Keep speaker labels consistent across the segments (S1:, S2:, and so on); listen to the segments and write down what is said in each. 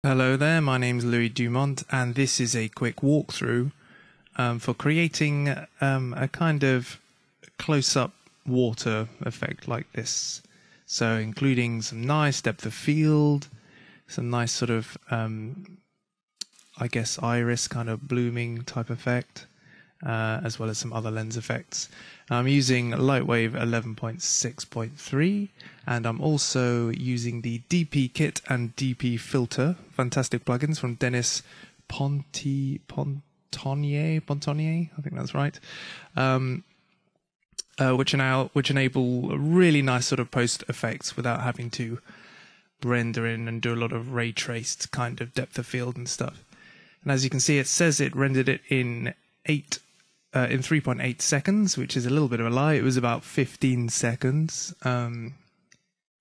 S1: Hello there, my name's Louis Dumont, and this is a quick walkthrough for creating a kind of close-up water effect like this. So including some nice depth of field, some nice sort of, I guess, iris kind of blooming type effect, as well as some other lens effects. I'm using Lightwave 11.6.3, and I'm also using the DP Kit and DP Filter, fantastic plugins from Dennis Pontonier, I think that's right, which enable really nice sort of post effects without having to render in and do a lot of ray traced kind of depth of field and stuff. And as you can see, it says it rendered it in 3.8 seconds, which is a little bit of a lie. It was about 15 seconds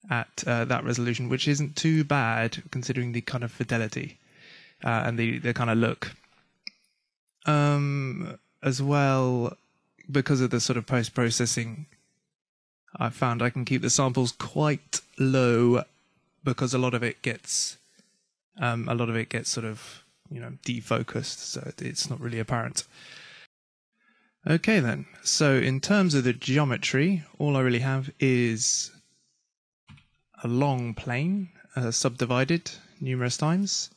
S1: at that resolution, which isn't too bad considering the kind of fidelity and the kind of look. As well, because of the sort of post-processing, I found I can keep the samples quite low because a lot of it gets sort of, you know, defocused, so it's not really apparent. Okay then, so in terms of the geometry, all I really have is a long plane, subdivided numerous times.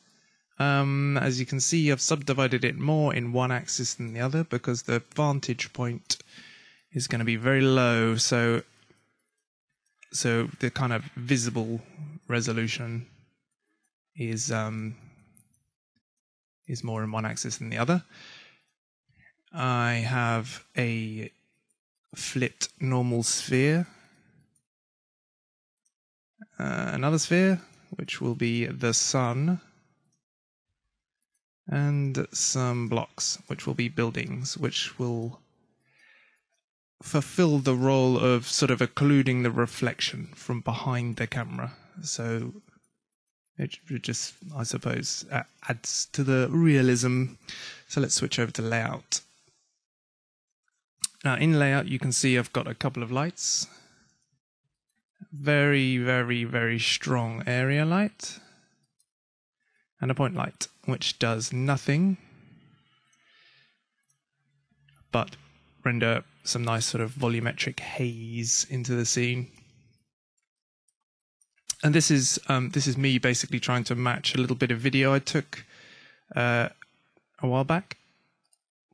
S1: As you can see, I've subdivided it more in one axis than the other because the vantage point is going to be very low, so the kind of visible resolution is more in one axis than the other. I have a flipped normal sphere, another sphere, which will be the sun, and some blocks, which will be buildings, which will fulfill the role of sort of occluding the reflection from behind the camera. So it just, I suppose, adds to the realism. So let's switch over to layout. Now in layout, you can see I've got a couple of lights. Very, very, very strong area light. And a point light, which does nothing but render some nice sort of volumetric haze into the scene. And this is me basically trying to match a little bit of video I took a while back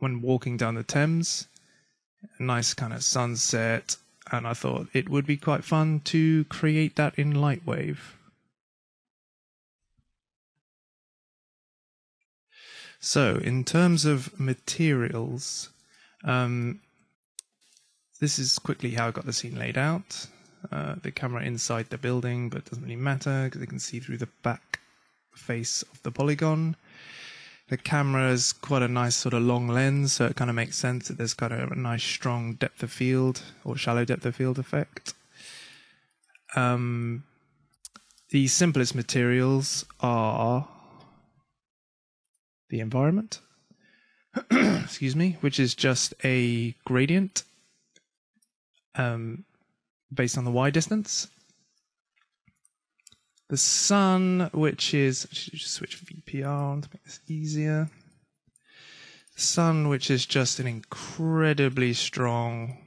S1: when walking down the Thames. A nice kind of sunset, and I thought it would be quite fun to create that in Lightwave. So in terms of materials, this is quickly how I got the scene laid out. The camera inside the building, but it doesn't really matter because you can see through the back face of the polygon. The camera is quite a nice sort of long lens, so it kind of makes sense that there's kind of a nice strong depth of field or shallow depth of field effect. The simplest materials are the environment, excuse me, which is just a gradient based on the y distance. The sun, which is, just switch VPR on to make this easier. The sun, which is just an incredibly strong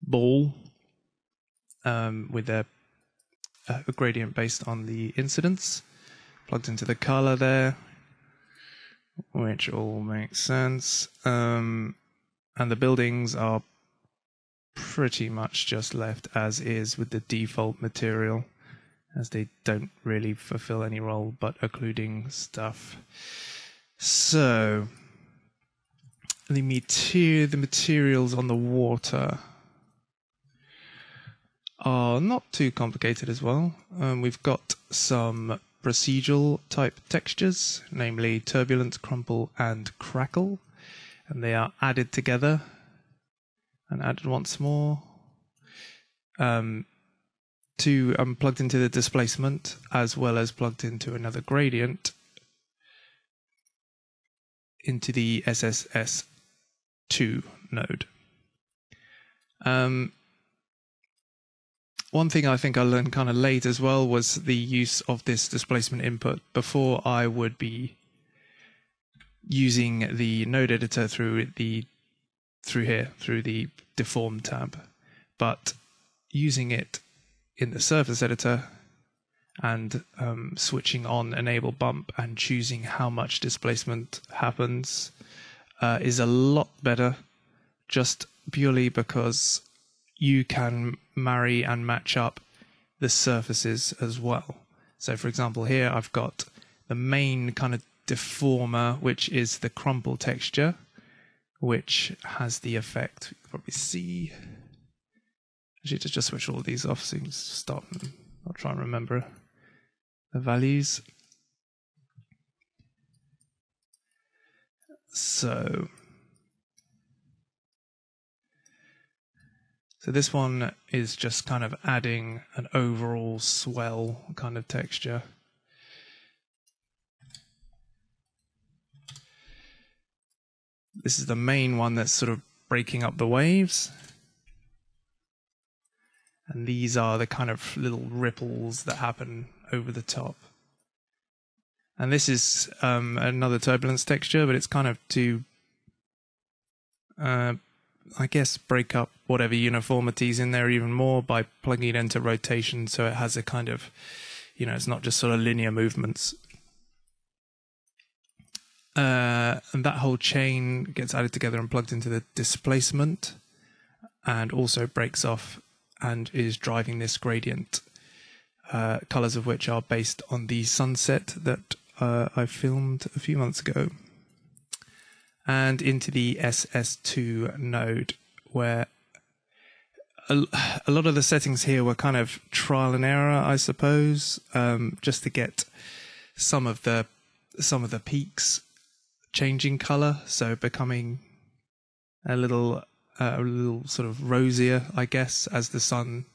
S1: ball with a gradient based on the incidence, plugged into the color there, which all makes sense. And the buildings are pretty much just left as is with the default material, as they don't really fulfill any role but occluding stuff. So the materials on the water are not too complicated as well. We've got some procedural type textures, namely turbulence, crumple, and crackle, and they are added together and added once more. Plugged into the displacement as well as plugged into another gradient into the SSS2 node. One thing I think I learned kind of late as well was the use of this displacement input. Before, I would be using the node editor through the deform tab, but using it in the surface editor and switching on enable bump and choosing how much displacement happens is a lot better, just purely because you can marry and match up the surfaces as well. So for example, here I've got the main kind of deformer, which is the crumple texture, which has the effect, you can probably see. Actually, just switch all of these off so you can stop and I'll try and remember the values. So this one is just kind of adding an overall swell kind of texture. This is the main one that's sort of breaking up the waves. And these are the kind of little ripples that happen over the top. And this is another turbulence texture, but it's kind of to, I guess, break up whatever uniformities in there even more by plugging it into rotation, so it has a kind of, it's not just sort of linear movements. And that whole chain gets added together and plugged into the displacement, and also breaks off and is driving this gradient, colors of which are based on the sunset that I filmed a few months ago, and into the SS2 node, where a lot of the settings here were kind of trial and error, I suppose, just to get some of the peaks changing color, so becoming a little sort of rosier, I guess, as the sun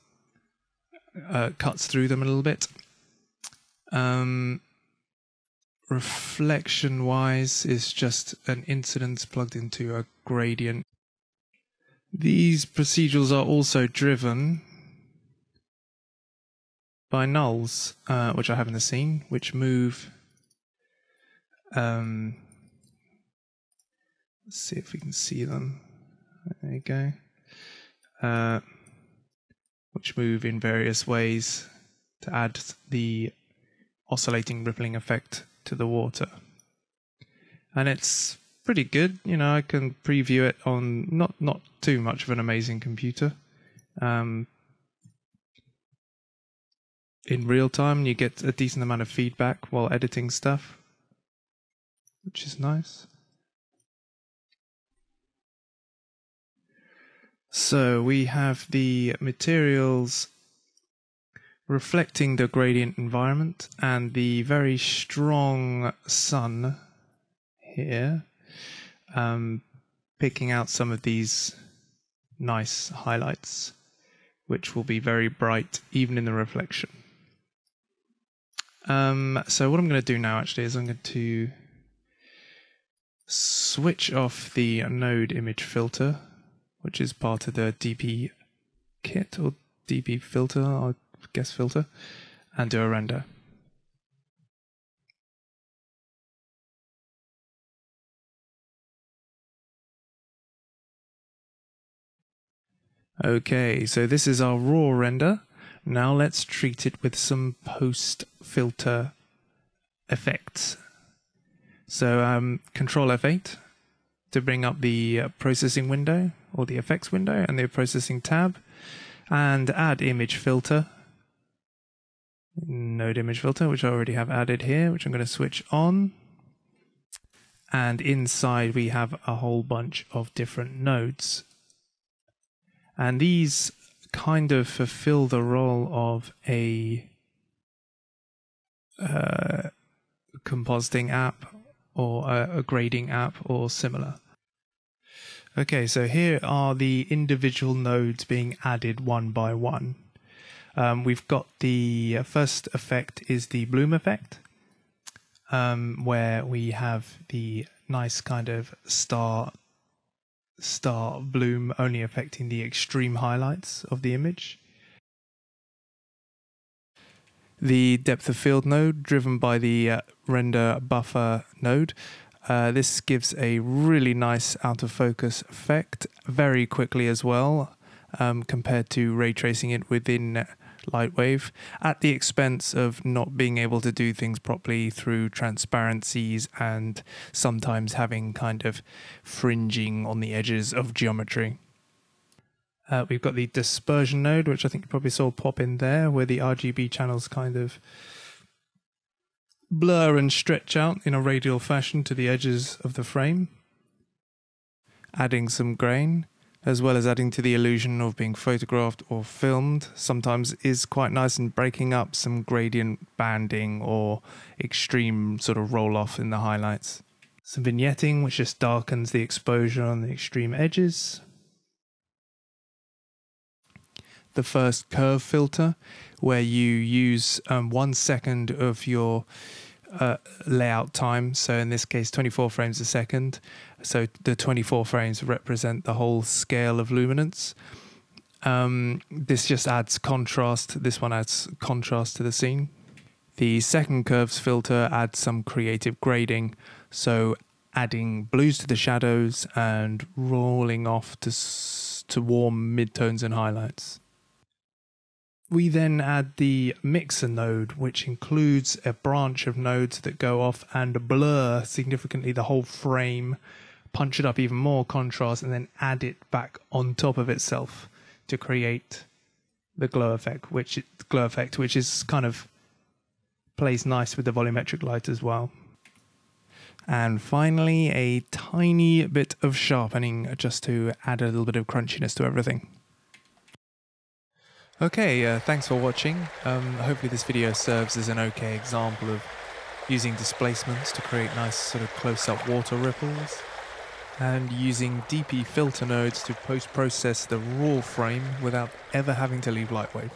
S1: cuts through them a little bit. Reflection wise is just an incidence plugged into a gradient. These procedurals are also driven by nulls, which I have in the scene, which move. Let's see if we can see them. There you go. Which move in various ways to add the oscillating rippling effect to the water. And it's pretty good. I can preview it on not too much of an amazing computer. In real time, you get a decent amount of feedback while editing stuff, which is nice. So we have the materials reflecting the gradient environment and the very strong sun here, picking out some of these nice highlights, which will be very bright even in the reflection. So what I'm going to do now actually is I'm going to switch off the node image filter, which is part of the DP kit, or DP filter, I guess filter, and do a render. Okay, so this is our raw render. Now let's treat it with some post-filter effects. So Control F8 to bring up the processing window, or the effects window, and the processing tab, and add image filter, node image filter, which I already have added here, which I'm going to switch on. And inside we have a whole bunch of different nodes. And these kind of fulfill the role of a compositing app, or a grading app, or similar. Okay, so here are the individual nodes being added one by one. We've got the first effect is the bloom effect, where we have the nice kind of star bloom only affecting the extreme highlights of the image. The depth of field node driven by the render buffer node. This gives a really nice out of focus effect very quickly as well, compared to ray tracing it within Lightwave, at the expense of not being able to do things properly through transparencies and sometimes having kind of fringing on the edges of geometry. We've got the dispersion node, which I think you probably saw pop in there, where the RGB channels kind of blur and stretch out in a radial fashion to the edges of the frame, adding some grain, as well as adding to the illusion of being photographed or filmed. Sometimes is quite nice in breaking up some gradient banding or extreme sort of roll-off in the highlights. Some vignetting, which just darkens the exposure on the extreme edges. The first curve filter, where you use 1 second of your layout time, so in this case 24 frames a second, so the 24 frames represent the whole scale of luminance. This just adds contrast, this one adds contrast to the scene. The second curves filter adds some creative grading, so adding blues to the shadows and rolling off to warm midtones and highlights. We then add the mixer node, which includes a branch of nodes that go off and blur significantly the whole frame, punch it up even more contrast, and then add it back on top of itself to create the glow effect, which is kind of plays nice with the volumetric light as well. And finally, a tiny bit of sharpening just to add a little bit of crunchiness to everything. Okay, thanks for watching. Hopefully this video serves as an okay example of using displacements to create nice sort of close-up water ripples, and using DP filter nodes to post-process the raw frame without ever having to leave Lightwave.